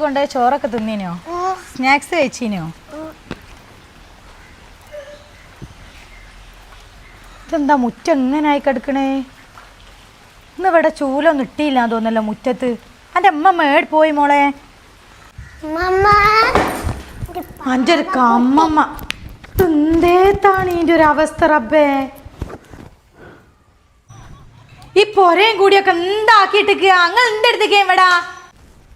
കൊണ്ട് ചോറൊക്കെ തിന്നീനോ? സ്നാക്സ് കഴിച്ചീനോ? ഇതെന്താ മുറ്റം എങ്ങനായി കിടക്കണേ? ഇന്ന് ഇവിടെ ചൂലൊന്നും ഇട്ടില്ല തോന്നല്ലോ മുറ്റത്ത്. എൻ്റെ അമ്മ മേട് പോയി മോളെ. എൻ്റെ ഒരു കമ്മമ്മ എന്തേത്താണ് ഇതിൻ്റെ ഒരു അവസ്ഥ റബ്ബേ. ഈ പൊരയും കൂടിയൊക്കെ എന്താക്കിയിട്ടിരിക്കുക? അങ്ങ് എന്തെടുത്തേക്കേ ഇവിടാ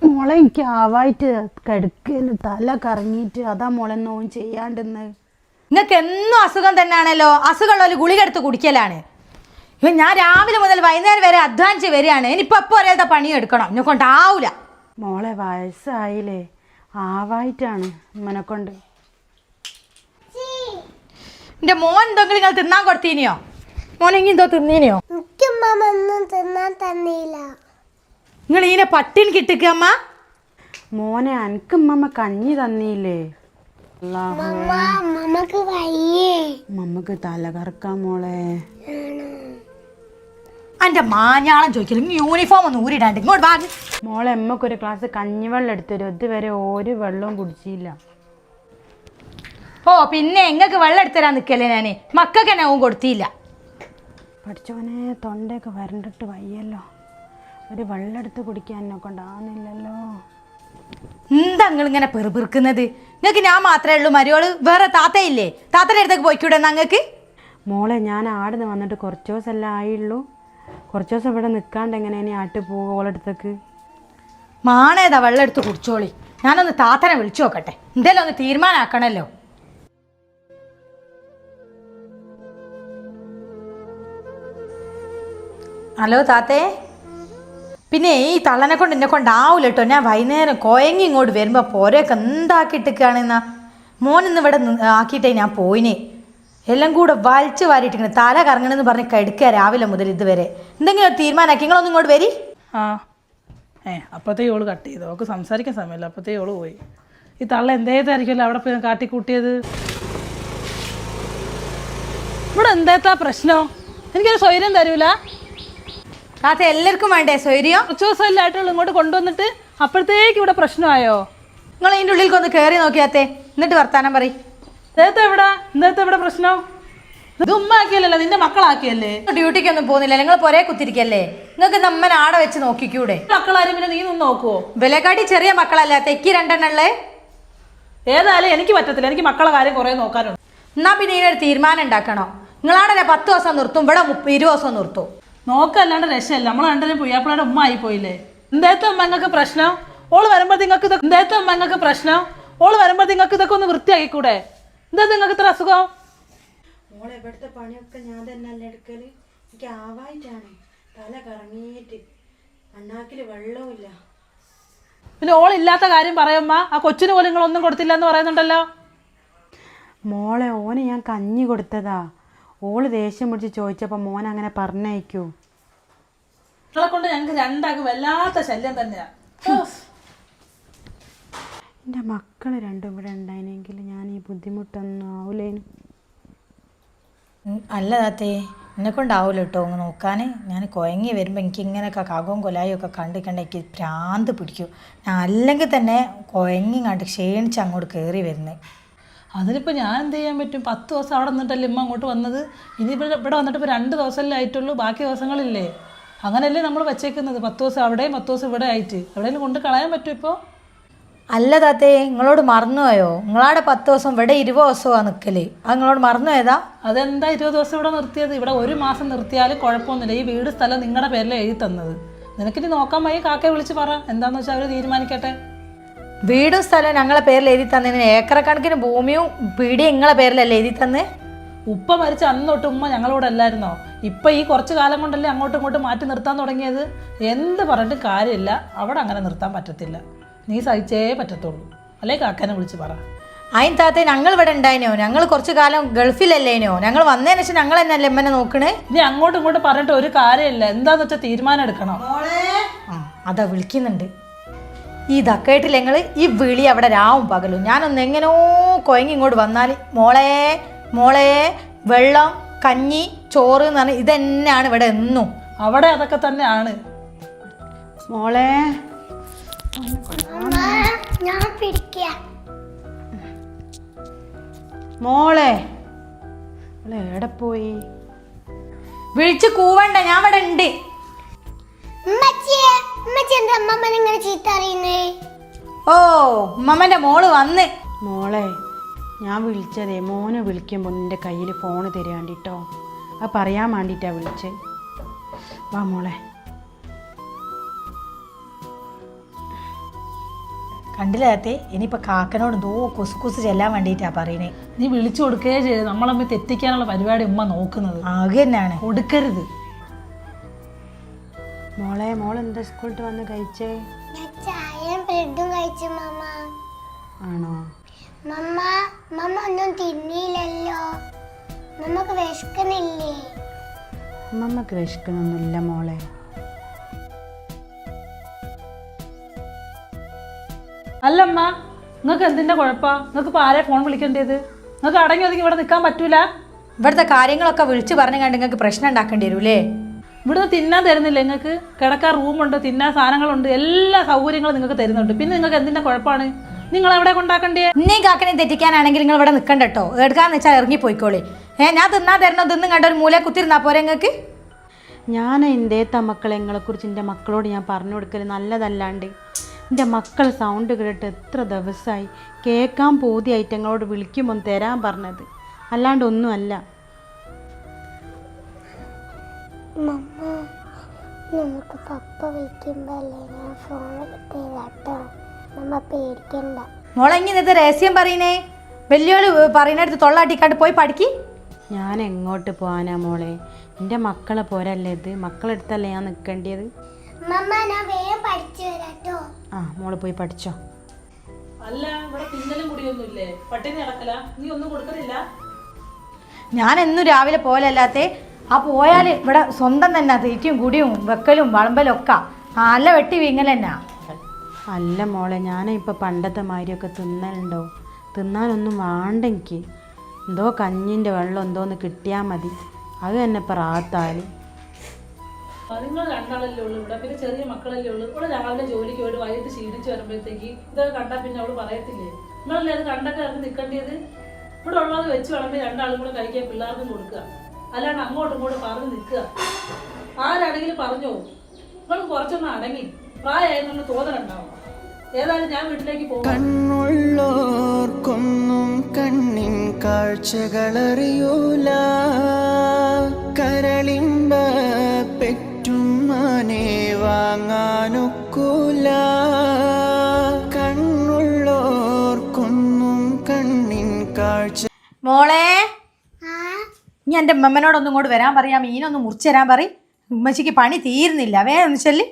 മോളെ? എനിക്ക് ആവായിട്ട് കിടക്കല് തല കറങ്ങിയിട്ട് അതാ മോളെ നോവും ചെയ്യാണ്ടെന്ന്. നിങ്ങൾക്ക് എന്നും അസുഖം തന്നെയാണല്ലോ. അസുഖമുള്ള ഗുളിക എടുത്ത് കുടിക്കലാണ്. ഇവൻ ഞാൻ രാവിലെ മുതൽ വൈകുന്നേരം വരെ അധ്വാനിച്ച് വരികയാണ്. ഇനിയിപ്പോൾ എപ്പോൾ ഒരേത്തെ പണിയെടുക്കണം. എന്നെ കൊണ്ടാവൂല മോളെ. വയസ്സായില്ലേ, ആവായിട്ടാണ് ഉമ്മനെ കൊണ്ട്. എൻ്റെ മോൻ എന്തെങ്കിലും നിങ്ങൾ തിന്നാൻ കൊടുത്തീനിയോ? മോനെങ്കിൽ എന്തോ തിന്നീനിയോ? നിങ്ങൾ ഈനെ പട്ടിണി കിട്ടിക്ക അമ്മ. മോനെ അനക്ക് ഉമ്മ കഞ്ഞി തന്നീല്ലേ? മമ്മക്ക് തല കറക്കാം മോളെ. എൻ്റെ മാഞ്ഞാളം ചോദിക്കലും യൂണിഫോം ഒന്ന് ഊരിടാണ്ട് ഇങ്ങോട്ട് വാങ്ങി. മോളെ അമ്മക്കൊരു ഗ്ലാസ് കഞ്ഞിവെള്ളം എടുത്തരും. ഇതുവരെ ഒരു വെള്ളവും കുടിച്ചില്ല. ഓ പിന്നെ എങ്ങൾക്ക് വെള്ളം എടുത്തരാൻ നിൽക്കല്ലേ ഞാൻ. മക്കൾക്ക് തന്നെ ഓൻ കൊടുത്തില്ല. പഠിച്ചോനെ തൊണ്ടയൊക്കെ വരണ്ടിട്ട് വയ്യല്ലോ. ഒരു വെള്ളം എടുത്ത് കുടിക്കാൻ എന്നെ കൊണ്ടാവുന്നില്ലല്ലോ. എന്താ നിങ്ങൾ ഇങ്ങനെ പെറുപിറുക്കുന്നത്? നിങ്ങൾക്ക് ഞാൻ മാത്രമേ ഉള്ളൂ മരുവോള്? വേറെ താത്തയില്ലേ? താത്തയുടെ അടുത്തേക്ക് പോയിക്കൂടെ നിങ്ങൾക്ക്? മോളെ ഞാൻ ആടുന്ന് വന്നിട്ട് കുറച്ച് ദിവസമല്ലേ ആയുള്ളൂ. കുറച്ച് ദിവസം ഇവിടെ നിൽക്കാണ്ട് എങ്ങനെ ഇനി ആട്ട് പോകും ഓളടുത്തേക്ക്? മാണേതാ വെള്ളം എടുത്ത് കുടിച്ചോളി. ഞാനൊന്ന് താത്തനെ വിളിച്ചു നോക്കട്ടെ. എന്തേലും ഒന്ന് തീരുമാനമാക്കണല്ലോ. ഹലോ താത്തേ. പിന്നെ ഈ തള്ളനെ കൊണ്ട് എന്നെ കൊണ്ടാവൂല കേട്ടോ. ഞാൻ വൈകുന്നേരം കോയങ്ങി ഇങ്ങോട്ട് വരുമ്പോൾ പോരൊക്കെ എന്താക്കിയിട്ടൊക്കെയാണെന്നാ. മോനിന്ന് ഇവിടെ ആക്കിയിട്ടേ ഞാൻ പോയിനെ. എല്ലാം കൂടെ വലിച്ചു വാരിയിട്ടിങ്ങനെ തല കറങ്ങണമെന്ന് പറഞ്ഞ് കെടുക്കുക രാവിലെ മുതൽ ഇതുവരെ. എന്തെങ്കിലും ഒരു തീരുമാനമാക്കി നിങ്ങളൊന്നും ഇങ്ങോട്ട് വരി. അപ്പോഴത്തേ ഓള് കട്ട് ചെയ്തു. അവൾക്ക് സംസാരിക്കാൻ സമയമില്ല. അപ്പോഴത്തേ ഓള് പോയി. ഈ തള്ള എന്തേതായിരിക്കുമല്ലോ അവിടെ പോയി കാട്ടിക്കൂട്ടിയത്. ഇവിടെ എന്തേത്താ പ്രശ്നം? എനിക്കൊരു സ്വൈര്യം തരൂല. താത്ത എല്ലാവർക്കും വേണ്ടേ സ്വൈര്യം? കുറച്ച് ദിവസം എല്ലായിട്ടുള്ളൂ ഇങ്ങോട്ട് കൊണ്ടുവന്നിട്ട് അപ്പോഴത്തേക്ക് ഇവിടെ പ്രശ്നമായോ? നിങ്ങൾ ഇതിൻ്റെ ഉള്ളിലേക്ക് ഒന്ന് കയറി നോക്കിയാത്തേ, എന്നിട്ട് വർത്താനം പറയും. ഇന്നത്തെ എവിടെ പ്രശ്നം? ഇത് ഉമ്മ ആക്കിയല്ലോ, നിന്റെ മക്കളാക്കിയല്ലേ. ഡ്യൂട്ടിക്ക് ഒന്നും പോകുന്നില്ല, നിങ്ങൾ പൊരേ കുത്തിരിക്കല്ലേ. നിങ്ങൾക്ക് നമ്മനെ ആടെ വെച്ച് നോക്കിക്കൂടെ? മക്കളാരും പിന്നെ നീ നിന്ന് നോക്കുവോ? വിലക്കാട്ടി ചെറിയ മക്കളല്ല, തെക്കി രണ്ടെണ്ണല്ലേ. ഏതായാലും എനിക്ക് പറ്റത്തില്ല. എനിക്ക് മക്കളെ കാര്യം കുറെ നോക്കാനുണ്ട്. എന്നാ പിന്നെ ഇതിനൊരു തീരുമാനം ഉണ്ടാക്കണോ? നിങ്ങളാടെ 10 ദിവസം നിർത്തും, ഇവിടെ 20 ദിവസം നിർത്തും. നോക്കല്ലാണ്ട് രക്ഷയല്ല. നമ്മൾ രണ്ടിനും പുയ്യാപ്പിളയുടെ ഉമ്മ ആയി പോയില്ലേ. എന്തേത്തെ അമ്മ നിങ്ങൾക്ക് പ്രശ്നം? ഓള് വരുമ്പോൾ നിങ്ങൾക്ക് എന്തേത്തെ അമ്മ നിങ്ങൾക്ക് പ്രശ്നം? ഓള് വരുമ്പോൾ നിങ്ങൾക്ക് ഇതൊക്കെ ഒന്ന് വൃത്തിയാക്കിക്കൂടെ? എന്താ നിങ്ങൾക്ക് ഇത്ര അസുഖം? മോളെ ഇവിടുത്തെ പണിയൊക്കെ ഞാൻ തന്നെ അല്ല എടുക്കല്. എനിക്ക് ആവായിട്ടാണ് തല കറങ്ങിയിട്ട് അണ്ണാക്കില് വെള്ളവുമില്ല. പിന്നെ ഓളില്ലാത്ത കാര്യം പറയുമ്മ. ആ കൊച്ചിന് പോലും നിങ്ങളൊന്നും കൊടുത്തില്ല എന്ന് പറയുന്നുണ്ടല്ലോ. മോളെ ഓന് ഞാൻ കഞ്ഞി കൊടുത്തതാ. ഓള് ദേഷ്യം പിടിച്ച് ചോദിച്ചപ്പോൾ മോൻ അങ്ങനെ പറഞ്ഞയക്കൂ? നിങ്ങളെ കൊണ്ട് ഞങ്ങൾക്ക് രണ്ടാൾക്ക് വല്ലാത്ത ശല്യം തന്നെയാ. എൻ്റെ മക്കൾ രണ്ടും ഇവിടെ ഉണ്ടായിരുന്നെങ്കിൽ ഞാൻ ഈ ബുദ്ധിമുട്ടൊന്നും ആവൂലേനു. അല്ല താത്തേ, എന്നെ കൊണ്ടാവൂല കേട്ടോ ഒന്ന് നോക്കാൻ. ഞാൻ കുഴങ്ങി വരുമ്പോൾ എനിക്ക് ഇങ്ങനെയൊക്കെ കകവും കൊലായും ഒക്കെ കണ്ടിക്കണ്ട എനിക്ക് ഭ്രാന്ത് പിടിക്കും. ഞാൻ അല്ലെങ്കിൽ തന്നെ കുഴങ്ങി കണ്ട് ക്ഷീണിച്ച് അങ്ങോട്ട് കയറി വരുന്നത്. അതിനിപ്പോൾ ഞാൻ എന്ത് ചെയ്യാൻ പറ്റും? 10 ദിവസം അവിടെ നിന്നിട്ടല്ലേ ഇമ്മ അങ്ങോട്ട് വന്നത്. ഇനി ഇവിടെ വന്നിട്ട് ഇപ്പോൾ 2 ദിവസമല്ലേ ആയിട്ടുള്ളൂ. ബാക്കി ദിവസങ്ങളില്ലേ? അങ്ങനെയല്ലേ നമ്മൾ വെച്ചേക്കുന്നത്. 10 ദിവസം അവിടെയും 10 ദിവസം ഇവിടെ ആയിട്ട് എവിടെയെങ്കിലും കൊണ്ട് കളയാൻ പറ്റും ഇപ്പോൾ? അല്ല താത്തേ, നിങ്ങളോട് മറന്നുപോയോ? നിങ്ങളാടെ 10 ദിവസം ഇവിടെ 20 ദിവസമാണ് നിൽക്കല്. അത് നിങ്ങളോട് മറന്നുപോയതാ? അതെന്താ 20 ദിവസം ഇവിടെ നിർത്തിയത്? ഇവിടെ 1 മാസം നിർത്തിയാലും കുഴപ്പമൊന്നുമില്ല. ഈ വീട് സ്ഥലം നിങ്ങളുടെ പേരിൽ എഴുതി തന്നത്. നിനക്കിനി നോക്കാൻ വയ്യ, കാക്കയെ വിളിച്ച് പറ. എന്താണെന്ന് വെച്ചാൽ അവർ തീരുമാനിക്കട്ടെ. വീടും സ്ഥലവും ഞങ്ങളെ പേരിൽ എഴുതി തന്നതിന് ഏക്കറക്കണക്കിന് ഭൂമിയും പീടിയും നിങ്ങളെ പേരിലല്ലേ എഴുതി തന്ന്? ഉപ്പ മരിച്ച അന്ന് തൊട്ട് ഉമ്മ ഞങ്ങളോട് അല്ലായിരുന്നോ? ഇപ്പം ഈ കുറച്ച് കാലം കൊണ്ടല്ലേ അങ്ങോട്ടും ഇങ്ങോട്ടും മാറ്റി നിർത്താൻ തുടങ്ങിയത്. എന്ത് പറഞ്ഞിട്ട് കാര്യമില്ല. അവിടെ അങ്ങനെ നിർത്താൻ പറ്റത്തില്ല. നീ സഹിച്ചേ പറ്റത്തുള്ളൂ. അല്ലേ കാക്കനെ വിളിച്ച് പറ. അതിന് താത്തേ, ഞങ്ങൾ ഇവിടെ ഉണ്ടായിനോ? ഞങ്ങൾ കുറച്ച് കാലം ഗൾഫിലല്ലേനോ? ഞങ്ങൾ വന്നതിന് ശേഷം ഞങ്ങൾ തന്നെ അല്ലേ എമ്മനെ നോക്കണേ? നീ അങ്ങോട്ടും ഇങ്ങോട്ടും പറഞ്ഞിട്ട് ഒരു കാര്യമില്ല. എന്താന്ന് വെച്ചാൽ തീരുമാനം എടുക്കണം. അതാ വിളിക്കുന്നുണ്ട്. ഈ ദക്കേട്ടിൽ ഞങ്ങൾ ഈ വിളി അവിടെ രാവും പകലും. ഞാനൊന്ന് എങ്ങനോ കൊയങ്ങി ഇങ്ങോട്ട് വന്നാൽ മോളെ മോളെ വെള്ളം കഞ്ഞി ചോറ് എന്ന് പറഞ്ഞാൽ ഇതന്നെയാണ് ഇവിടെ എന്നും. അവിടെ അതൊക്കെ തന്നെയാണ് മോളെ. വിളിക്കുക. മോളെ മോളെ എവിടെ പോയി? വിളിച്ച് കൂവണ്ട, ഞാൻ ഇവിടെ ഉണ്ട്. ഉമ്മച്ചിയെ, ഉമ്മച്ചി എന്താ അമ്മമ്മനെ ഇങ്ങനെ ചീത്ത അറിയുന്നേ? ഓ, ഉമ്മമ്മന്റെ മോള് വന്ന്. മോളെ ഞാൻ വിളിച്ചതേ മോനെ വിളിക്കുമ്പോൾ നിൻ്റെ കയ്യിൽ ഫോണ് തരാണ്ടിട്ടോ, അത് പറയാൻ വേണ്ടിയിട്ടാണ് വിളിച്ചത്. വാ മോളെ. കണ്ടില്ലാത്തേ, ഇനിയിപ്പോൾ കാക്കനോട് എന്തോ കുസുകുസ് ചെല്ലാൻ വേണ്ടിയിട്ടാ പറയണേ. നീ വിളിച്ചു കൊടുക്കുകയേ ചെയ്ത് നമ്മളമ്മ തെറ്റിക്കാനുള്ള പരിപാടി ഉമ്മ നോക്കുന്നത്. ആകെ തന്നെയാണ്. കൊടുക്കരുത്. മോളെ മോളെന്താ സ്കൂളിൽ വന്ന് കഴിച്ചേ? ഞാൻ ചായയും ബ്രെഡും കഴിച്ചു മമ്മ. ആണോ? മമ്മ മമ്മ ഒന്നും തിന്നില്ലല്ലോ. മമ്മക്ക് വിശക്കുന്നില്ലേ? അമ്മമ്മക്ക് വിശക്കുന്നൊന്നുമില്ല മോളെ. അല്ലമ്മ, നിങ്ങൾക്ക് എന്തിന്റെ കുഴപ്പാ? നിങ്ങൾക്ക് ഇപ്പോൾ ആരെ ഫോൺ വിളിക്കേണ്ടത്? നിങ്ങൾക്ക് അടങ്ങി ഒതുങ്ങി ഇവിടെ നിൽക്കാൻ പറ്റൂല? ഇവിടുത്തെ കാര്യങ്ങളൊക്കെ വിളിച്ചു പറഞ്ഞു കണ്ട് നിങ്ങൾക്ക് പ്രശ്നം ഉണ്ടാക്കേണ്ടി വരൂലേ? ഇവിടുന്ന് തിന്നാൻ തരുന്നില്ല നിങ്ങൾക്ക്? കിടക്കാൻ റൂമുണ്ട്, തിന്നാൻ സാധനങ്ങളുണ്ട്, എല്ലാ സൗകര്യങ്ങളും നിങ്ങൾക്ക് തരുന്നുണ്ട്. പിന്നെ നിങ്ങൾക്ക് എന്തിന്റെ കുഴപ്പമാണ്? നിങ്ങൾ എവിടെ കൊണ്ടാക്കണ്ടേ? ഇന്നീ കാക്കനെ തെറ്റിക്കാനാണെങ്കിൽ നിങ്ങൾ ഇവിടെ നിൽക്കണ്ട കേട്ടോ. എടുക്കാന്ന് വെച്ചാൽ ഇറങ്ങി പോയിക്കോളി. ഞാൻ തിന്നാൻ തരണോ? തിന്നും കണ്ട ഒരു മൂല കുത്തിരുന്നാ പോരെ നിങ്ങൾക്ക്? ഞാൻ എൻ്റെ മക്കളെ നിങ്ങളെക്കുറിച്ച് എൻ്റെ മക്കളോട് ഞാൻ പറഞ്ഞു കൊടുക്കൽ നല്ലതല്ലാണ്ട് എൻ്റെ മക്കൾ സൗണ്ട് കേട്ട് എത്ര ദിവസമായി കേൾക്കാൻ പോതി ഐറ്റങ്ങളോട് വിളിക്കുമ്പോൾ തരാൻ പറഞ്ഞത്, അല്ലാണ്ട് ഒന്നുമല്ല. മമ്മ നമുക്ക് പപ്പ വിളിക്കുമ്പോഴല്ലേ ഞാൻ ഫോൺ എടുത്തേട്ടോ. മമ്മ പേടിക്കണ്ട. മോളെ ഇനി ഇന്നത്തെ രഹസ്യം പറയുന്നേ. വലിയോള് പറയുന്നിടത്ത് തൊള്ളാട്ടിക്കാണ്ട് പോയി പഠിക്ക്. ഞാൻ എങ്ങോട്ട് പോകാനാ മോളെ? എൻ്റെ മക്കളെ പോരല്ലേ ഇത്? മക്കളെടുത്തല്ലേ ഞാൻ നിൽക്കേണ്ടത്? മമ്മ ഞാൻ വേഗം പഠിച്ചു വരാട്ടോ. ആ മോള് പോയി പഠിച്ചോ. അല്ല, ഇവിടെ തിന്നലും കുടിയൊന്നുമില്ലേ? പട്ടിണി കിടക്കല? നീ ഒന്നും കൊടുക്കുന്നില്ല? ഞാൻ എന്നും രാവിലെ പോലല്ലാത്തേ. ആ പോയാൽ ഇവിടെ സ്വന്തം തന്നെ തീറ്റയും കുടിയും വെക്കലും വളമ്പലും ഒക്കെ നല്ല വെട്ടി വീങ്ങൽ തന്നെ. അല്ല മോളെ, ഞാനിപ്പോൾ പണ്ടത്തെ മാതിരിയൊക്കെ തിന്നലുണ്ടോ? തിന്നാനൊന്നും വേണ്ട എനിക്ക്. എന്തോ കഞ്ഞിൻ്റെ വെള്ളം എന്തോന്ന് കിട്ടിയാൽ മതി, അത് തന്നെ ഇപ്പം റാത്താല്. നിങ്ങൾ രണ്ടാളല്ലേ ഉള്ളൂ ഇവിടെ, പിന്നെ ചെറിയ മക്കളല്ലേ ഉള്ളൂ. ഇവിടെ രാവിലെ ജോലിക്ക് പോയിട്ട് വൈകിട്ട് ക്ഷീണിച്ച് വരുമ്പോഴത്തേക്ക് ഇതൊക്കെ കണ്ടാൽ പിന്നെ അവള് പറയത്തില്ലേ? നിങ്ങളല്ലേ അത് കണ്ടൊക്കെ ഇറങ്ങി നിൽക്കേണ്ടത്? ഇവിടെ ഉള്ളത് വെച്ച് വിളമ്പി രണ്ടാളും കൂടെ കഴിക്കാൻ പിള്ളേർക്കും കൊടുക്കുക, അല്ലാണ്ട് അങ്ങോട്ടും ഇങ്ങോട്ടും പറഞ്ഞു നിൽക്കുക. ആരാണെങ്കിലും പറഞ്ഞോ, നിങ്ങൾ കുറച്ചൊന്നും അടങ്ങി പ്രായമായെന്നുള്ള തോന്നലുണ്ടാവും. ഏതായാലും ഞാൻ വീട്ടിലേക്ക് പോകും. കണ്ണുള്ളോർക്കൊന്നും കണ്ണിൻ കാഴ്ചകളറിയൂല, കരളിമ്പ പെറ്റുമാനെ വാങ്ങാനൊക്കൂല. കണ്ണുള്ളോർക്കൊന്നും കണ്ണിൻ കാഴ്ച. മോളെ, ഞാൻ എൻ്റെ ഉമ്മമ്മനോടൊന്നും ഇങ്ങോട്ട് വരാൻ പറയാം. മീനൊന്ന് മുറിച്ച് തരാൻ പറയും. ഉമ്മച്ചിക്ക് പണി തീരുന്നില്ല. വേഗം ചെല്ലി.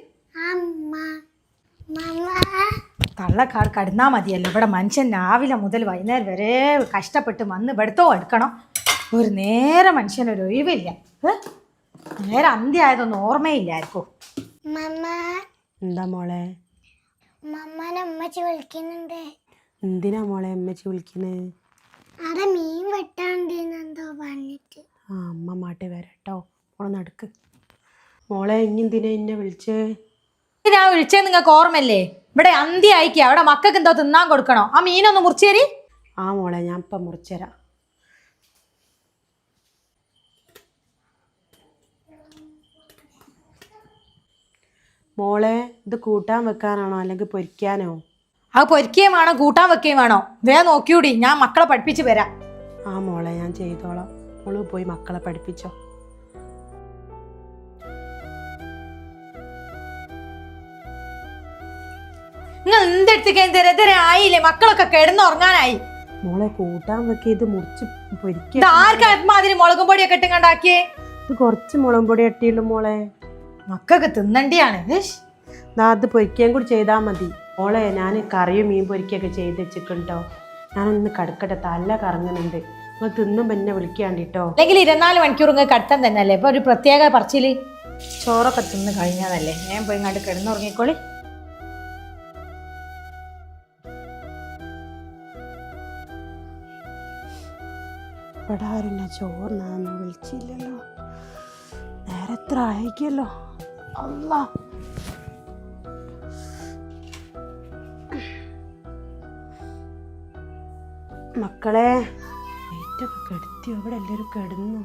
അമ്മ മമ്മ തള്ളക്കാട് കടന്നാൽ മതിയല്ലോ. ഇവിടെ മനുഷ്യൻ രാവിലെ മുതൽ വൈകുന്നേരം വരെ കഷ്ടപ്പെട്ട് വന്ന് ഇവിടുത്തോ എടുക്കണം. ഒരു നേരം മനുഷ്യനൊരു ഒഴിവില്ല. നേരെ അന്ത്യായതൊന്നും ഓർമ്മയില്ലായിരിക്കും. മമ്മ എന്താ മോളെ? മമ്മനെ ഉമ്മച്ചി വിളിക്കുന്നുണ്ട്. എന്തിനാ മോളെ അമ്മച്ചി വിളിക്കുന്നത്? അവിടെ മീൻ വെട്ടാണ്ടെന്നെന്തോ പറഞ്ഞിട്ട്. ആ അമ്മ മാട്ടി വരാട്ടോ. മോളെ നടക്ക്. മോളെ ഇനി എന്തിനാ എന്നെ വിളിച്ചേ? ഞാൻ വിളിച്ചത് നിങ്ങൾക്ക് ഓർമ്മല്ലേ? ഇവിടെ അന്ത്യ അയക്കുക. അവിടെ മക്കൾക്ക് എന്തോ തിന്നാൻ കൊടുക്കണോ? ആ മീനൊന്ന് മുറിച്ച് തരി. ആ മോളെ ഞാൻ ഇപ്പം മുറിച്ചുതരാം. മോളെ ഇത് കൂട്ടാൻ വെക്കാനാണോ അല്ലെങ്കിൽ പൊരിക്കാനോ? അത് പൊരിക്കുകയും വേണോ കൂട്ടാൻ വെക്കുകയും വേണോ? വേഗം നോക്കിയൂടി, ഞാൻ മക്കളെ പഠിപ്പിച്ച് വരാം. ആ മോളെ ഞാൻ ചെയ്തോളാം. മോള് പോയി മക്കളെ പഠിപ്പിച്ചോ. നിങ്ങൾ എന്തെടുത്തേക്ക് ഇതുവരെ ആയില്ലേ? മക്കളൊക്കെ കിടന്നുറങ്ങാനായി. മോളെ കൂട്ടാൻ വെക്കുക, ഇത് മുറിച്ച് പൊരിക്കുക. ഇത് ആർക്കാതിരി മുളകും പൊടിയൊക്കെ ഇട്ടുണ്ടാക്കിയേ? ഇത് കുറച്ച് മുളകും പൊടി ഇട്ടിയുള്ളൂ മോളെ. മക്കൾക്ക് തിന്നണ്ടിയാണ്. അത് പൊരിക്കുകയും കൂടി ചെയ്താൽ മതി മോളെ. ഞാൻ കറിയും മീൻ പൊരിക്കുകയൊക്കെ ചെയ്ത് വെച്ചിട്ടുണ്ടോ. ഞാനൊന്ന് കിടക്കട്ടെ, തല കറങ്ങുന്നുണ്ട്. നിങ്ങൾ തിന്നുമ്പോൾ എന്നെ വിളിക്കാണ്ടിട്ടോ. അല്ലെങ്കിൽ 24 മണിക്കൂർ ഇങ്ങനെ കടത്തം തന്നെ അല്ലേ? ഇപ്പൊ ഒരു പ്രത്യേക പറച്ചില്. ചോറൊക്കെ തിന്ന് കഴിഞ്ഞതല്ലേ, ഞാൻ പോയി ഇങ്ങോട്ട് കിടന്നുറങ്ങിക്കോളി. ഇവിടെ ആരും ചോറിനാന്ന് വിളിച്ചില്ലല്ലോ. നേരെ എത്ര ആയിക്കല്ലോ. അല്ലാ മക്കളെ ഏറ്റൊക്കെ കെടുത്തിയോ? ഇവിടെ എല്ലാവരും കിടന്നു.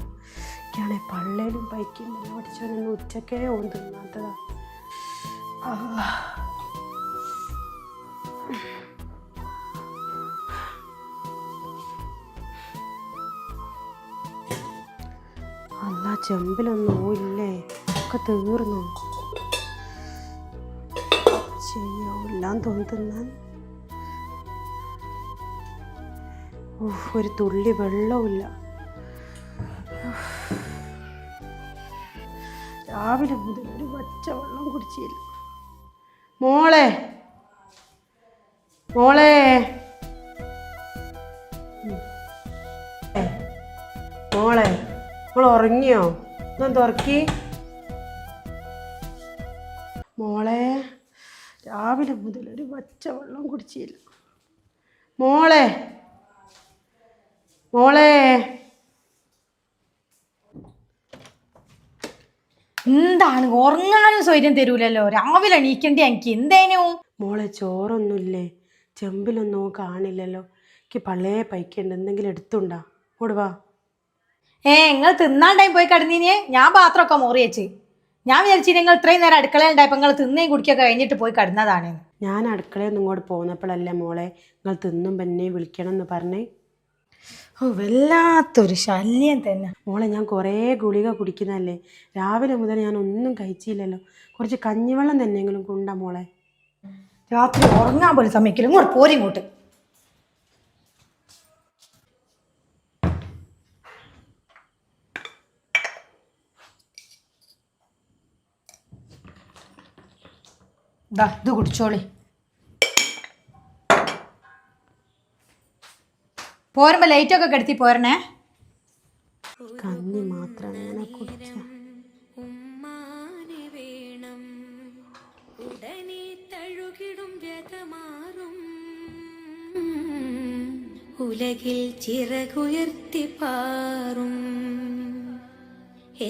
എനിക്കാണെ പള്ളയിലും പൈക്കുന്നില്ല. പഠിച്ചവനൊന്നും ഉച്ചക്കേ ഓൻ തിന്നാത്തതാ. അല്ല, ചെമ്പിലൊന്നും ഇല്ലേ? ഒക്കെ തീർന്നു. ചെയ്യാവില്ലാന്ന് തോന്നുന്നാൻ. ഒരു തുള്ളി വെള്ളമില്ല. രാവിലെ മുതൽ ഒരു പച്ച വെള്ളം കുടിച്ചില്ല. മോളെ മോളെ മോളെ മോൾ ഉറങ്ങിയോ? ഒന്ന് ഉറക്കി. മോളെ രാവിലെ മുതൽ ഒരു പച്ച വെള്ളം കുടിച്ചില്ല. മോളെ മോളെ എന്താണ് ഉറങ്ങാനും സ്വൈര്യം തരൂലല്ലോ? രാവിലെ എണീക്കണ്ടേ എനിക്ക്? എന്തേനു? മോളെ ചോറൊന്നുമില്ലേ? ചെമ്പിലൊന്നും കാണില്ലല്ലോ. എനിക്ക് പള്ളേ പൈക്കുണ്ട്. എന്തെങ്കിലും എടുത്തുണ്ടാ? ഇങ്ങോട്ട് വാ. നിങ്ങൾ തിന്നാൻ ടൈം പോയി കിടന്നീനേ? ഞാൻ പാത്രമൊക്കെ മോറി വെച്ച്. ഞാൻ വിചാരിച്ചു നിങ്ങൾ ഇത്രയും നേരം അടുക്കളയുണ്ടായപ്പോൾ നിങ്ങൾ തിന്നേയും കുടിക്കൊക്കെ കഴിഞ്ഞിട്ട് പോയി കിടന്നതാണ്. ഞാൻ അടുക്കളയിൽ നിന്ന് ഇങ്ങോട്ട് പോന്നപ്പോഴല്ലേ മോളെ നിങ്ങൾ തിന്നും എന്നെ വിളിക്കണം എന്ന് പറഞ്ഞേ. ഓ, വല്ലാത്തൊരു ശല്യം തന്നെ. മോളെ ഞാൻ കുറേ ഗുളിക കുടിക്കുന്നതല്ലേ. രാവിലെ മുതൽ ഞാൻ ഒന്നും കഴിച്ചില്ലല്ലോ. കുറച്ച് കഞ്ഞിവെള്ളം തന്നെയെങ്കിലും കൊണ്ടാ മോളെ. രാത്രി ഉറങ്ങാൻ പോലും സമയക്കില്ല. ഇങ്ങോട്ട് പോരിങ്ങോട്ട്. ഇത് കുടിച്ചോളി. പോരുമ്പോ ലൈറ്റൊക്കെ കെടുത്തി പോരണേ. കഞ്ഞി മാത്രം അങ്ങനെ കുടിച്ച ഉടനെ തഴുകിടും വ്യതമാറും ഉലകിൽ ചിറകുയർത്തി പാറും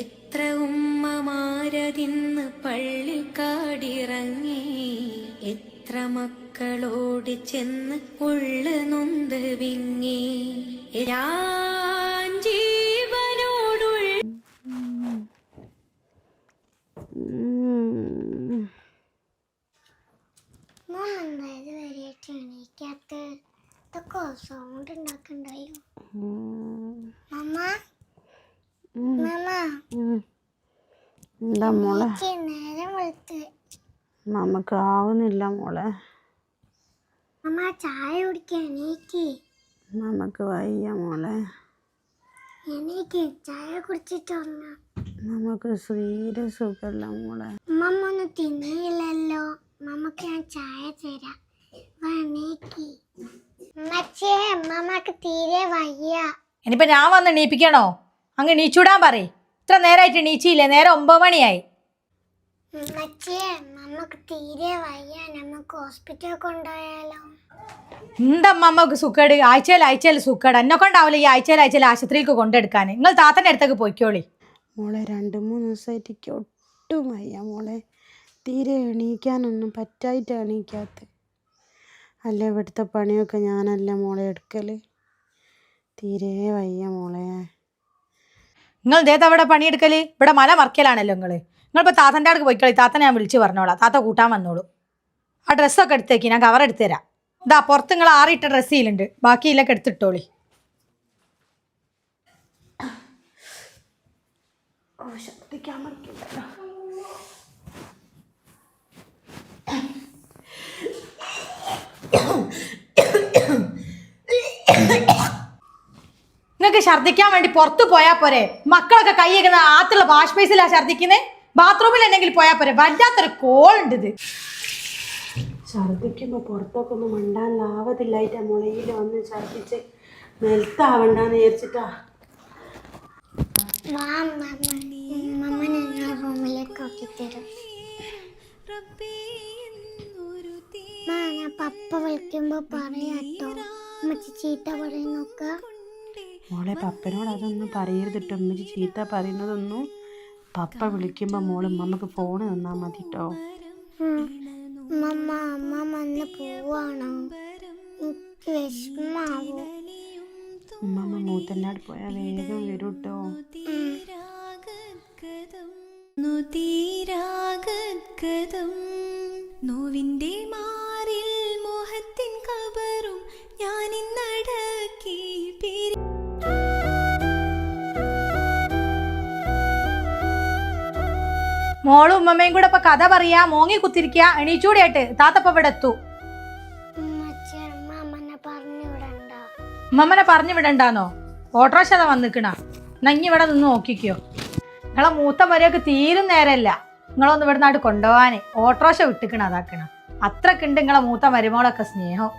എത്ര ഉമ്മമാരതിന്ന് പള്ളിക്കാടിറങ്ങി എത്ര മക്കളോട് ചെന്ന് ഉള്ള നൊന്ത് വിങ്ങി ഞാൻ ജീവനോടുള്ള മോനെന്തായത് വരെയായിട്ട് എണീക്കാത്ത? ഇതൊക്കെ സൗണ്ട് ഉണ്ടാക്കണ്ടായോ? മമ്മ മമ്മ എന്താ മോളെ? നേരം വെളുത്ത്. നമുക്ക് ആവുന്നില്ല മോളെ. മമ്മ ചായ കുടിക്കാൻ എണീക്ക്. നമുക്ക് വയ്യ മോളെ. എണീക്ക്, ചായ കുടിച്ചിട്ട് ഉറങ്ങാം. നമുക്ക് തീരെ സുഖമില്ല മോളെ. മമ്മ ഒന്നും തിന്നില്ലല്ലോ. മമ്മക്ക് ഞാൻ ചായ തരാം. വാ എണീക്ക്. ഉമ്മച്ചിയെ, മമ്മക്ക് തീരെ വയ്യ. ഇനിയിപ്പോ ഞാൻ വന്ന് എണീപ്പിക്കണോ? അങ്ങ് എണീച്ചൂടാൻ പറയ്. ഇത്ര നേരമായിട്ട് എണീച്ചില്ലേ? നേരം 9 മണിയായി. ഉമ്മച്ചിയെ, മമ്മക്ക് തീരെ വയ്യ. നമുക്ക് ഹോസ്പിറ്റലിൽ കൊണ്ടുപോയാലോ? എന്താ അമ്മക്ക് സുഖേട്? ആഴ്ചയിൽ സുഖേട്. എന്നെ കൊണ്ടാവില്ല ഈ ആഴ്ചയിൽ ആശുപത്രിയിലേക്ക് കൊണ്ടെടുക്കാൻ. നിങ്ങൾ താത്തൻ്റെ അടുത്തേക്ക് പോയിക്കോളി. മോളെ 2-3 ദിവസമായിട്ട് എനിക്ക് ഒട്ടും വയ്യ മോളെ. തീരെ എണീക്കാനൊന്നും പറ്റായിട്ട് എണീക്കാത്ത. അല്ല, ഇവിടുത്തെ പണിയൊക്കെ ഞാനല്ല മോളെ എടുക്കൽ. തീരെ വയ്യ മോളെ. നിങ്ങൾ ഇതേത് അവിടെ പണിയെടുക്കൽ? ഇവിടെ മല മറിക്കലാണല്ലോ നിങ്ങളിപ്പോൾ താത്തൻ്റെ അടുക്ക് പോയിക്കളി. താത്തനെ ഞാൻ വിളിച്ച് പറഞ്ഞോളാം. താത്ത കൂട്ടാൻ വന്നോളൂ. ആ ഡ്രസ്സൊക്കെ എടുത്തേക്ക്, ഞാൻ കവർ എടുത്തു തരാം. ഇതാ പുറത്ത് നിങ്ങൾ ആറിയിട്ട ഡ്രസ്സ് ചെയ്യലുണ്ട്. ബാക്കിയില്ലൊക്കെ എടുത്തിട്ടോളി. ശബ്ദിക്കാൻ പറ്റില്ലല്ലോ. നിങ്ങൾക്ക് ഛർദ്ദിക്കാൻ വേണ്ടി പുറത്ത് പോയാൽ പോരെ? മക്കളൊക്കെ കൈയ്യേക്കുന്ന ആത്തുള്ള വാഷ് ബേസിലാണ് ഛർദ്ദിക്കുന്നത്. ബാത്റൂമിൽ എന്തെങ്കിലും പോയാൽ പോരെ? വല്ലാത്തൊരു കോളുണ്ട് ഇത്. ഛർദ്ദിക്കുമ്പോൾ പുറത്തൊക്കെ ഒന്നും മണ്ടാൻ ലാവതില്ലായിട്ടാ മുളയിൽ വന്ന് ഛർദ്ദിച്ച് നെൽത്താവണ്ടെന്ന് വിചാരിച്ചിട്ടാ. വാ മമ്മ ഞാൻ റൂമിലേക്ക് ആക്കിത്തരാം. ഞാൻ പപ്പ വിളിക്കുമ്പോ പറയാട്ടോ. ഉമ്മച്ചി ചീത്ത പറയുന്നൊക്കെ. മോളെ പപ്പനോട് അതൊന്നും പറയരുതിട്ടോ. ഉമ്മച്ചി ചീത്ത പറയുന്നതൊന്നും പപ്പ വിളിക്കുമ്പോൾ മോള് നമുക്ക് ഫോണ് തന്നാൽ മതി കേട്ടോ. അമ്മ വന്ന് പോവാണോ? എനിക്ക് വിഷമാവോ? തന്നെ പോയാൽ വേഗം വരും കേട്ടോ. തീരാഗതം നോവിന്റെ മാറിൽ മോഹത്തിൻ കബറും ഞാൻ ഇന്നടക്കി മോളും ഉമ്മമ്മയും കൂടെ ഇപ്പൊ കഥ പറയാ, മോങ്ങി കുത്തിരിക്കുക, എണീച്ചൂടിയായിട്ട് താത്തപ്പ ഇവിടെ എത്തു. ഉമ്മച്ചി മാമനെ പറഞ്ഞു വിടണ്ട. ഉമ്മമ്മനെ പറഞ്ഞു വിടണ്ടാന്നോ? ഓട്ടോറിക്ഷ വന്നിക്കണ നഞ്ഞി ഇവിടെ നിന്ന് നോക്കിക്കോ. നിങ്ങളെ മൂത്ത മരിയൊക്കെ തീരും നേരല്ല നിങ്ങളൊന്ന് ഇവിടെ നാട്ട് കൊണ്ടുപോകാന് ഓട്ടോറിക്ഷ വിട്ടിക്കണ അതാക്കണ. അത്രക്കുണ്ട് നിങ്ങളെ മൂത്ത മരുമോളൊക്കെ സ്നേഹം.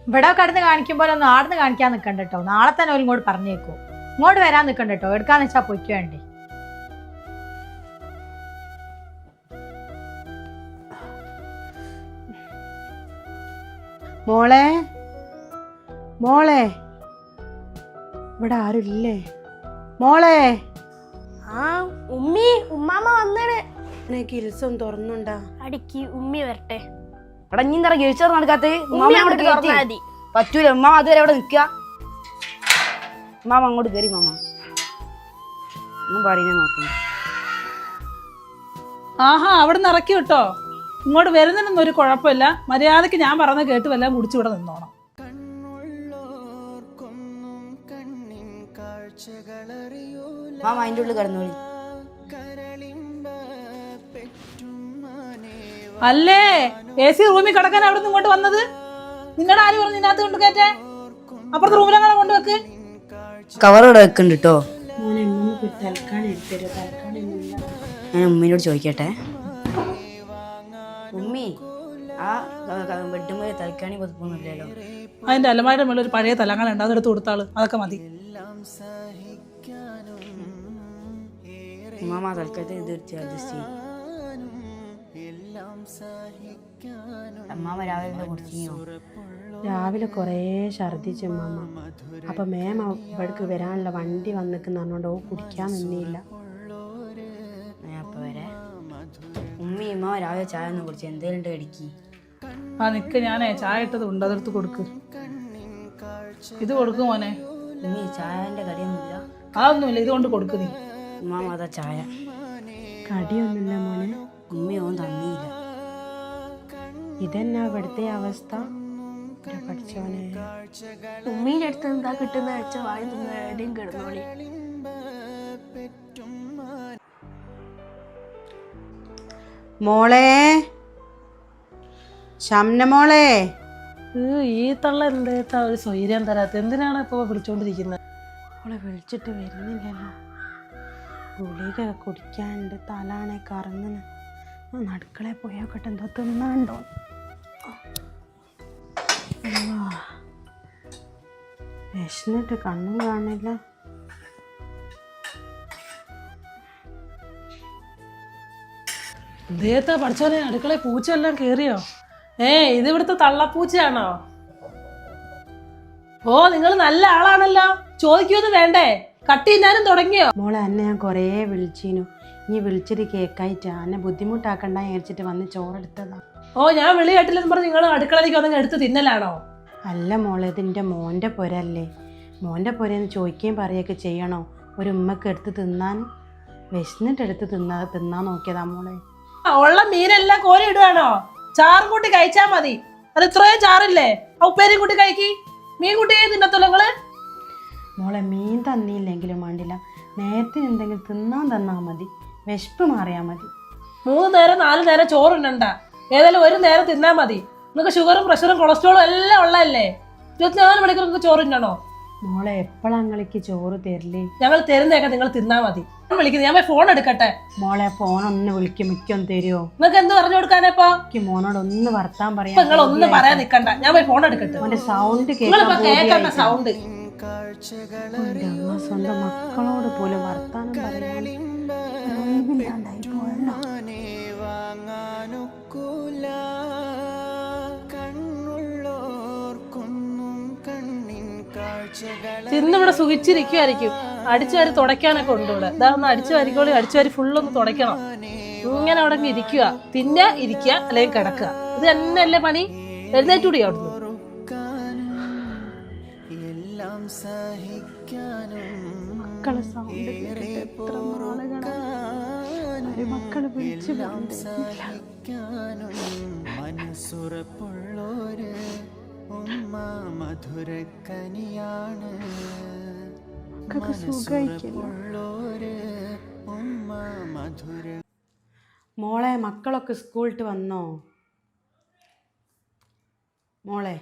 ഇവിടെ കടന്ന് കാണിക്കുമ്പോൾ ഒന്ന് ആടുന്ന് കാണിക്കാൻ നിൽക്കണ്ട കേട്ടോ. നാളെ തന്നെ ഒരു ഇങ്ങോട്ട് പറഞ്ഞേക്കോ. ഇങ്ങോട്ട് വരാൻ നിൽക്കണ്ട കേട്ടോ. എടുക്കാന്ന് വെച്ചാൽ പൊയ്ക്ക് വേണ്ടേ. മോളെ മോളെ ഇവിടെ ആരുമില്ലേ മോളെ? ആ ഉമ്മി ഉമ്മാമ്മ വന്നാണ്. ഗിൽസൊന്നും തുറന്നുണ്ടാ? അടിക്ക് ഉമ്മി വരട്ടെ. ഇവിടെ ഇനി എന്താ ഗിരിച്ചോറ് നടക്കാത്ത ഉമ്മി അങ്ങോട്ട് തുറന്നാ മതി. പറ്റൂല. ഉമ്മ അതുവരെ അവിടെ നിൽക്കുക. ഉമ്മാമ അങ്ങോട്ട് കയറി. മാമ ഒന്നും പറയുന്നേ നോക്കണ്ട. ആഹാ അവിടെ നിന്ന് ഇറക്കി വിട്ടോ. ഇങ്ങോട്ട് വരുന്നതിനൊന്നും ഒരു കുഴപ്പമില്ല. മര്യാദക്ക് ഞാൻ പറഞ്ഞ കേട്ട് വല്ലതും കുടിച്ചു ഇവിടെ നിന്നോണം. കണ്ണുള്ളോർക്കൊന്നും കണ്ണിൻ കാഴ്ചകളറിയൂല. മാമ അതിൻ്റെ ഉള്ളിൽ കിടന്നോളി. കരളിമ്പ പെറ്റുമാനേ അല്ലേ AC റൂമിൽ കിടക്കാൻ അവിടെ നിന്ന് ഇങ്ങോട്ട് വന്നത്? നിങ്ങളുടെ ആര് പറഞ്ഞു ഇതിനകത്ത് കൊണ്ട് കയറ്റേ? അപ്പുറത്തെ റൂമിലെങ്ങനെ കൊണ്ടുവെക്ക്. കവർ ഇവിടെ വെക്കുന്നുണ്ട് കേട്ടോ. മോനെ ഉമ്മക്ക് തൽക്കാലം എടുത്തരും. തൽക്കാലം ഞാൻ ഉമ്മീനോട് ചോദിക്കട്ടെ. ഉമ്മി ആ ബെഡുമ്പോൾ തൽക്കാണി പൊതുപ്പൊന്നുമില്ലല്ലോ. അതിന്റെ അലമാരുടെ മേളിൽ ഒരു പഴയ തലങ്ങാന ഉണ്ട്, അതെടുത്ത് കൊടുത്താള്. അതൊക്കെ മതി. ഉമ്മാമ തൽക്കാലത്ത് ഇത് അഡ്ജസ്റ്റ് ചെയ്യും. അമ്മാമ രാവിലെ കുടിച്ചിയോ? രാവിലെ കുറേ ഛർദിച്ചു മാമ. അപ്പം മേമ ഇവിടേക്ക് വരാനുള്ള വണ്ടി വന്നിക്കുന്ന പറഞ്ഞോണ്ട് ഓ കുടിക്കാൻ നിന്നില്ല. ഞാൻ അപ്പം വരെ. ഉമ്മി ഉമ്മ രാവിലെ ചായ ഒന്നും കുടിച്ചു. എന്തേലും ഉണ്ട് കടിക്ക്. ആ നിക്ക്, ഞാനേ ചായ ഇട്ടത് ഉണ്ട്, അതെടുത്ത് കൊടുക്ക്. ഇത് കൊടുക്കും മോനെ. ഉമ്മി ചായൻ്റെ കടിയൊന്നുമില്ല? അതൊന്നുമില്ല, ഇതുകൊണ്ട് കൊടുക്ക് നീ. ഉമ്മാമ അതാ ചായ. കടിയൊന്നുമില്ല മോനെ. ഉമ്മി ഓൻ തന്നില്ല. ഇതെന്നാ ഇവിടുത്തെ അവസ്ഥ? പഠിച്ചോനെ ഉമ്മീന്റെ അടുത്ത് എന്താ കിട്ടുന്ന വെച്ച വാഴ തിന്ന് എവിടെയും കിടന്നോളി. മോളെ, ശംന മോളെ. ഈ തള്ള എന്താ ഒരു സ്വൈര്യം തരാത്ത? എന്തിനാണ് ഇപ്പൊ വിളിച്ചോണ്ടിരിക്കുന്നത്? അവളെ വിളിച്ചിട്ട് വരുന്നില്ലല്ലോ. ഗുളിക കുടിക്കാണ്ട് തലാണെ കറങ്ങുന്നു. അടുക്കളയിൽ പോയോക്കട്ടെ എന്തോ തിന്നാണ്ടോ. വിശന്നിട്ട് കണ്ണും കാണില്ല. ഇദ്ദേഹത്തെ പഠിച്ചോനെ അടുക്കളയിൽ പൂച്ച എല്ലാം കേറിയോ? ഇത് ഇവിടുത്തെ തള്ളപ്പൂച്ചയാണോ? ഓ നിങ്ങൾ നല്ല ആളാണല്ലോ, ചോദിക്കുമെന്ന് വേണ്ടേ? കട്ട് തിന്നാനും തുടങ്ങിയോ? മോളെ എന്നെ ഞാൻ കുറേ വിളിച്ചിനു. ഇനി വിളിച്ചിട്ട് കേക്കായിട്ടാ എന്നെ ബുദ്ധിമുട്ടാക്കണ്ട വിചാരിച്ചിട്ട് വന്ന് ചോറെടുത്തതാ. ഓ ഞാൻ വിളി കേട്ടില്ലെന്ന് പറഞ്ഞ് നിങ്ങൾ അടുക്കളയിലേക്ക് വന്ന് എടുത്ത് തിന്നലാണോ? അല്ല മോളെ, ഇതിൻ്റെ മോൻ്റെ പുരല്ലേ. മോൻ്റെ പുരയെന്ന് ചോദിക്കുകയും പറയുകയൊക്കെ ചെയ്യണോ? ഒരു ഉമ്മക്ക് എടുത്ത് തിന്നാൻ വിശന്നിട്ട് എടുത്ത് തിന്നാൻ നോക്കിയതാ മോളെ. ഉള്ള മീനെല്ലാം കോരി ഇടുകയാണോ? ചാറും കൂട്ടി കഴിച്ചാ മതി. അത് ഇത്രയും ചാറില്ലേ? ഉപ്പേരും കൂട്ടി കഴിക്കി. മീൻ കൂട്ടിയേ തിന്നത്തുള്ളൂ നിങ്ങള്. മോളെ മീൻ തന്നില്ലെങ്കിലും വേണ്ടില്ല, നേരത്തിന് എന്തെങ്കിലും തിന്നാൻ തന്നാൽ മതി. വിശപ്പ് മാറിയാൽ മതി. 3 നേരം 4 നേരം ചോറുണ്ടണ്ട. ഏതായാലും ഒരു നേരം തിന്നാ മതി. നിങ്ങൾക്ക് ഷുഗറും പ്രഷറും കൊളസ്ട്രോളും എല്ലാം ഉള്ളതല്ലേ. 24 മണിക്കൂർ നിങ്ങൾക്ക് ചോറ് തിന്നണോ? മോളെ എപ്പോഴാ ഞങ്ങൾക്ക് ചോറ് തരില്ലേ? ഞങ്ങൾ തരുന്നതൊക്കെ നിങ്ങൾ തിന്നാ മതി. വിളിക്കുന്നത് ഞാൻ ഫോൺ എടുക്കട്ടെ. മോളെ ഫോണൊന്ന് വിളിക്കും, മിക്കൊന്ന് തരുമോ? നിങ്ങൾക്ക് എന്ത് പറഞ്ഞു കൊടുക്കാനപ്പോ? എനിക്ക് മോനോട് ഒന്ന് വർത്താൻ പറയാം. നിങ്ങൾ ഒന്നും പറയാൻ നിക്കണ്ട, ഞാൻ പോയി ഫോൺ എടുക്കട്ടെ. മോന്റെ സൗണ്ട് കേൾക്കണ്ട സൗണ്ട്. സ്വന്തം മക്കളോട് പോലും വർത്താനം പറയാൻ വാങ്ങാനൊക്കൂല. കണ്ണുള്ളോർക്കൊന്നും കണ്ണിൻ കാഴ്ചകൾ. തിന്നിവിടെ സുഖിച്ചിരിക്കുമായിരിക്കും. അടിച്ചു വാരി തുടയ്ക്കാനൊക്കെ ഉണ്ട് ഇവിടെ. ഇതാ ഒന്ന് അടിച്ചു വാരിക്കോളി, അടിച്ചു വാരി ഫുള്ളൊന്ന് തുടയ്ക്കണം. ഇങ്ങനെ അവിടെ ഇരിക്കുക, തിന്നുക, ഇരിക്കുക, അല്ലെങ്കിൽ കിടക്കുക. ഇത് തന്നെയല്ലേ പണി? എഴുന്നേറ്റൂടി അവിടുന്ന്. എല്ലാം സഹിക്കാനും മക്കളെ സൗണ്ട് കേട്ടിട്ട് എത്ര നാളുകളായി മക്കള് വിളിച്ചു എല്ലാം സഹിക്കാനും മനസ്സുറപ്പുള്ളോര് ഉമ്മ മധുരക്കനിയാണ്. മനസ്സുറപ്പുള്ളോര് ഉമ്മ മധുര. മോളെ മക്കളൊക്കെ സ്കൂളിട്ട് വന്നോ? മോളെ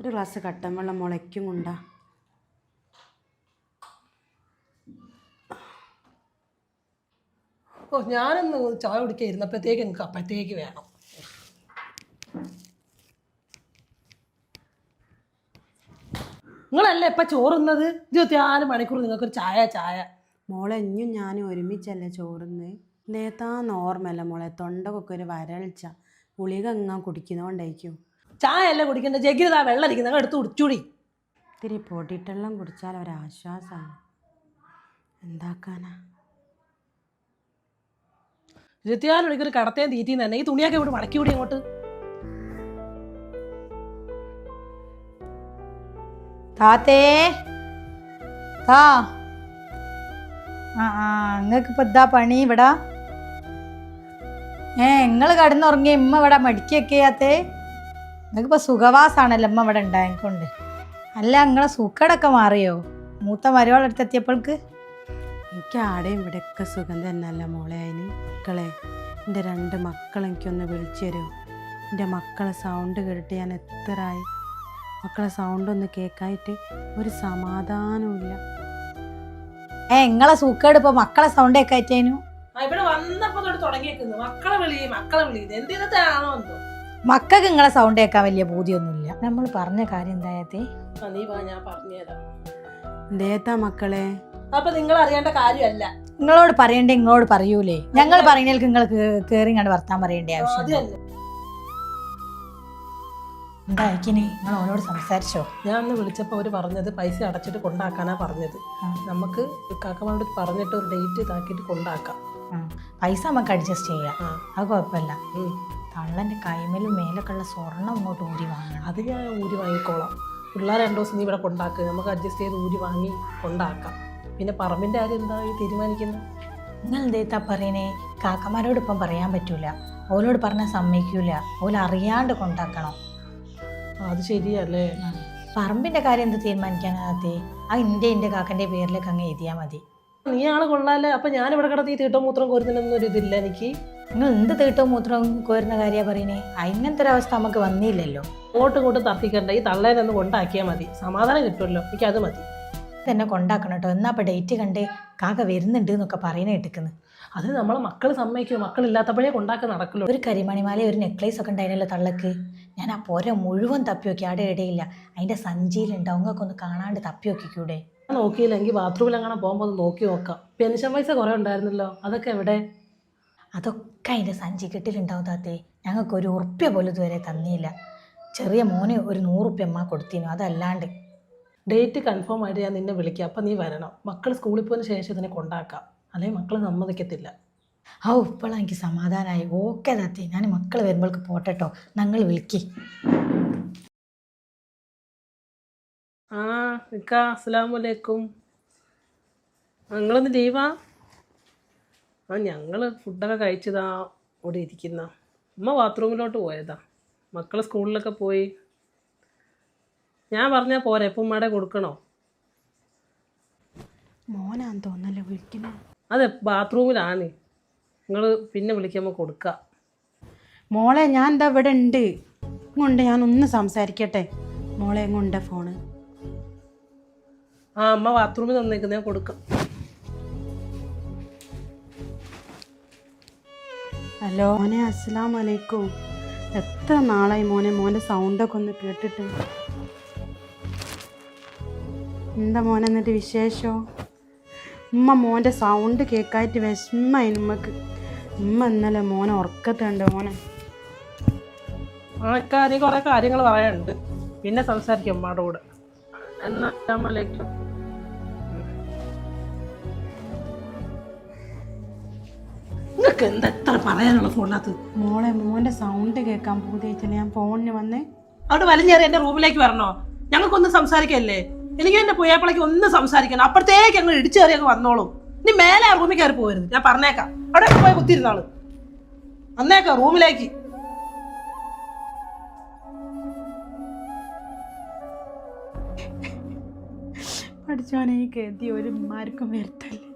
ഒരു ഗ്ലാസ് കട്ടൻ വെള്ളം മുളയ്ക്കും കൊണ്ടാ. ഓ ഞാനൊന്ന് ചായ കുടിക്കാൻ ഇരുന്നപ്പോഴത്തേക്ക് എനിക്ക് അപ്പോഴത്തേക്ക് വേണം. നിങ്ങളല്ലേ ഇപ്പം ചോറുന്നത്? 24 മണിക്കൂർ നിങ്ങൾക്കൊരു ചായ ചായ. മോളെ ഇഞ്ഞും ഞാനും ഒരുമിച്ചല്ലേ ചോറുന്ന്. നേത്താ നോർമല്ല മോളെ, തൊണ്ടക്കൊക്കെ ഒരു വരൾച്ച, ഗുളിക എങ്ങാൻ കുടിക്കുന്നതുകൊണ്ടായിരിക്കും. ചായ അല്ലേ കുടിക്കേണ്ട, ജഗ്ഗിതാ വെള്ളം ഇരിക്കും, നിങ്ങൾ എടുത്ത് കുടിച്ചൂടി. ഇത്തിരി പൊടിയിട്ടെല്ലാം കുടിച്ചാൽ ഒരാശ്വാസമാണ്. എന്താക്കാനാ? 24 മണിക്കൂർ കടത്തേം തീറ്റിന്ന് തന്നെ. ഈ തുണിയൊക്കെ ഇവിടെ മടക്കി കൂടി അങ്ങോട്ട്. താത്തേ താ. നിങ്ങൾക്ക് ഇപ്പൊ എന്താ പണി ഇവിടെ? നിങ്ങൾ കടന്നുറങ്ങിയ ഇമ്മ ഇവിടെ മടിക്കൊക്കെ ചെയ്യാത്തേ? നിങ്ങൾക്കിപ്പോ സുഖവാസാണല്ലോ അമ്മ ഇവിടെ ഉണ്ടായിക്കൊണ്ട്. അല്ല നിങ്ങളെ സുഖടൊക്കെ മാറിയോ മൂത്ത മരുവാളെടുത്തെത്തിയപ്പോൾക്ക്? എനിക്ക് ആടെയും ഇവിടെയൊക്കെ സുഖം തന്നെയല്ല മോളെ. അതിന് മക്കളെ, എൻ്റെ 2 മക്കൾ എനിക്കൊന്ന് വിളിച്ചു തരുമോ? എൻ്റെ മക്കളെ സൗണ്ട് കേട്ടിട്ട് ഞാൻ എത്രയായി. മക്കളെ സൗണ്ടൊന്ന് കേൾക്കായിട്ട് ഒരു സമാധാനമില്ല. നിങ്ങളെ സൂക്കേട് ഇപ്പൊ മക്കളെ സൗണ്ട് ഒക്കെ ആയിട്ടേനു. ഇവിടെ വന്നപ്പോ തുടങ്ങിയേക്കുന്നു മക്കളെ വിളി മക്കളെ വിളി. എന്തിനത്താണോ എന്തോ. മക്കൾക്ക് നിങ്ങളെ സൗണ്ട് കേൾക്കാൻ വലിയ ബോധ്യമൊന്നുമില്ല. നമ്മൾ പറഞ്ഞ കാര്യം എന്തായത്തേ? നീ വാ, ഞാൻ പറഞ്ഞുതരാം. എന്തേത്താ മക്കളെ? അപ്പൊ നിങ്ങൾ അറിയേണ്ട കാര്യമല്ല. നിങ്ങളോട് പറയണ്ടേ നിങ്ങളോട് പറയൂലേ? ഞങ്ങൾ പറയുന്നതിലേക്ക് നിങ്ങൾ കേറി ഇങ്ങോട്ട് വർത്താൻ പറയേണ്ട ആവശ്യം എന്തായിക്കിനി? നിങ്ങൾ അവനോട് സംസാരിച്ചോ? ഞാൻ ഒന്ന് വിളിച്ചപ്പോൾ അവർ പറഞ്ഞത് പൈസ അടച്ചിട്ട് കൊണ്ടാക്കാനാ പറഞ്ഞത്. നമുക്ക് കാക്കമാരോട് പറഞ്ഞിട്ട് ഒരു ഡേറ്റ് ഇതാക്കിയിട്ട് കൊണ്ടാക്കാം. പൈസ നമുക്ക് അഡ്ജസ്റ്റ് ചെയ്യാം, അത് കുഴപ്പമില്ല. തള്ളൻ്റെ കൈമേലും മേലൊക്കെ ഉള്ള സ്വർണ്ണം ഇങ്ങോട്ട് ഊരി വാങ്ങണം. അത് ഞാൻ ഊരി വാങ്ങിക്കോളാം. പിള്ളേർ 2 ദിവസം നീ ഇവിടെ കൊണ്ടാക്കുക, നമുക്ക് അഡ്ജസ്റ്റ് ചെയ്ത് ഊരി വാങ്ങി കൊണ്ടാക്കാം. പിന്നെ പറമ്പിൻ്റെ കാര്യം എന്താ ഈ തീരുമാനിക്കുന്നത്? നിങ്ങൾ എന്തേത്താ പറയണേ? കാക്കമാരോട് ഇപ്പം പറയാൻ പറ്റൂല, ഓലോട് പറഞ്ഞാൽ സമ്മതിക്കൂല, ഓല അറിയാണ്ട് കൊണ്ടാക്കണം. അത് ശരിയല്ലേ. പറമ്പിൻ്റെ കാര്യം എന്ത് തീരുമാനിക്കാനകത്തേ? ആ എൻ്റെ കാക്കൻ്റെ പേരിലേക്ക് അങ്ങ് എഴുതിയാൽ മതി. നീ ആള് കൊള്ളാല്ലേ. അപ്പം ഞാനിവിടെ കിടന്ന് ഈ തീട്ടം മൂത്രം കോരുന്നതിനൊന്നും ഒരു ഇതില്ല എനിക്ക്. നിങ്ങൾ എന്ത് തീട്ടവും മൂത്രവും കോരുന്ന കാര്യമാണ് പറയണേ? അങ്ങനത്തെ ഒരു അവസ്ഥ നമുക്ക് വന്നില്ലല്ലോ. അങ്ങോട്ടും ഇങ്ങോട്ടും തർക്കിക്കണ്ട, ഈ തള്ളേനൊന്ന് കൊണ്ടാക്കിയാൽ മതി, സമാധാനം കിട്ടുമല്ലോ. എനിക്ക് അത് മതി. തന്നെ കൊണ്ടാക്കണം കേട്ടോ. എന്നാ അപ്പം ഡേറ്റ് കണ്ട് കാക്ക വരുന്നുണ്ട് എന്നൊക്കെ പറയുന്നത് കേട്ടിക്കുന്നു. അത് നമ്മളെ മക്കൾ സമ്മതിക്കുമോ? മക്കളില്ലാത്തപ്പോഴേ കൊണ്ടാക്കാൻ നടക്കുള്ളൂ. ഒരു കരിമണിമാല ഒരു നെക്ലേസ് ഒക്കെ ഉണ്ടായിരുന്നല്ലോ തള്ളക്ക്. ഞാൻ ആ പോര മുഴുവൻ തപ്പി നോക്കി, അവിടെ ഇടയില്ല. അതിൻ്റെ സഞ്ചിയിലുണ്ടാവും, നിങ്ങൾക്ക് ഒന്ന് കാണാണ്ട് തപ്പി നോക്കിക്കൂടെ? നോക്കിയില്ല, എനിക്ക് ബാത്റൂമിൽ അങ്ങനെ പോകുമ്പോൾ ഒന്ന് നോക്കി നോക്കാം. പെൻഷൻ പൈസ കുറേ ഉണ്ടായിരുന്നല്ലോ, അതൊക്കെ എവിടെ? അതൊക്കെ അതിൻ്റെ സഞ്ചി കെട്ടിലുണ്ടാവും താത്തേ. ഞങ്ങൾക്ക് ഒരു ഉറുപ്പ്യ പോലും ഇതുവരെ തന്നില്ല. ചെറിയ മോന് ഒരു 100 ഉറുപ്പ്യ അമ്മ കൊടുത്തിനു, അതല്ലാണ്ട്. ഡേറ്റ് കൺഫേം ആയിട്ട് ഞാൻ നിന്നെ വിളിക്കാം, അപ്പം നീ വരണം. മക്കൾ സ്കൂളിൽ പോയതിന് ശേഷം ഇതിനെ കൊണ്ടാക്കാം, അല്ലെങ്കിൽ മക്കൾ സമ്മതിക്കത്തില്ല. ഇപ്പോഴാണ് എനിക്ക് സമാധാനമായി. ഓക്കെ താത്തേ, ഞാൻ മക്കൾ വരുമ്പോൾക്ക് പോട്ടെട്ടോ, ഞങ്ങൾ വിളിക്കി. അസ്സലാമലൈക്കും. നിങ്ങളൊന്ന് ലീവാ? ഞങ്ങൾ ഫുഡൊക്കെ കഴിച്ചതാ ഇവിടെ ഇരിക്കുന്ന. ഉമ്മ ബാത്റൂമിലോട്ട് പോയതാ, മക്കൾ സ്കൂളിലൊക്കെ പോയി. ഞാൻ പറഞ്ഞാൽ പോരെ, ഇപ്പം ഉമ്മയുടെ കൊടുക്കണോ? മോനാന്ന് തോന്നല്ലേ വിളിക്കണേ? അതെ, ബാത്റൂമിലാണ്. നിങ്ങൾ പിന്നെ വിളിക്കുമ്പോൾ കൊടുക്കുക. മോളെ ഞാൻ എന്താ ഇവിടെ ഉണ്ട്, ഇങ്ങോണ്ട് ഞാനൊന്ന് സംസാരിക്കട്ടെ. മോളെ എങ്ങുണ്ട് ഫോണ്? അമ്മ ബാത്റൂമിൽ തന്നേക്കുന്ന ഞാൻ കൊടുക്കാം. ഹലോ മോനെ, അസ്സലാമു അലൈക്കും. എത്ര നാളായി മോനെ, മോൻ്റെ സൗണ്ടൊക്കെ ഒന്ന് കേട്ടിട്ട്. എന്താ മോനെ എന്നിട്ട് വിശേഷമോ? ഉമ്മ മോൻ്റെ സൗണ്ട് കേൾക്കായിട്ട് വിഷമായി ഉമ്മക്ക്. ഉമ്മ ഇന്നലെ മോനെ ഉറക്കത്തുണ്ട് മോനെ. നീ കുറേ കാര്യങ്ങൾ പറയാനുണ്ട്, പിന്നെ സംസാരിക്കാം ഉമ്മയുടെ കൂടെ. അസ്സലാമലൈക്കും. നിങ്ങൾക്ക് എന്താ എത്ര പറയാനുള്ള ഫോണിനകത്ത്? മോളെ മോൻ്റെ സൗണ്ട് കേൾക്കാൻ പൂതിയായിട്ടല്ലേ ഞാൻ ഫോണിന് വന്നേ. അവിടെ വലിഞ്ഞേറി എന്റെ റൂമിലേക്ക് വരണോ? ഞങ്ങൾക്കൊന്നും സംസാരിക്കല്ലേ? എനിക്ക് എന്റെ പുയ്യാപ്പിളയ്ക്ക് ഒന്നും സംസാരിക്കണം. അപ്പഴത്തേക്ക് ഞങ്ങൾ ഇടിച്ചു കയറി അങ്ങ് വന്നോളൂ. ഇനി മേലെ ആ റൂമിൽ കയറി പോകരുത്. ഞാൻ പറഞ്ഞേക്കാം. അവിടെ പോയി കുത്തിരുന്നാള് വന്നേക്കാം റൂമിലേക്ക്. പഠിച്ചോനെ ഈ ഗതി ഒരു ഉമ്മാർക്കും വരുത്തല്ലേ.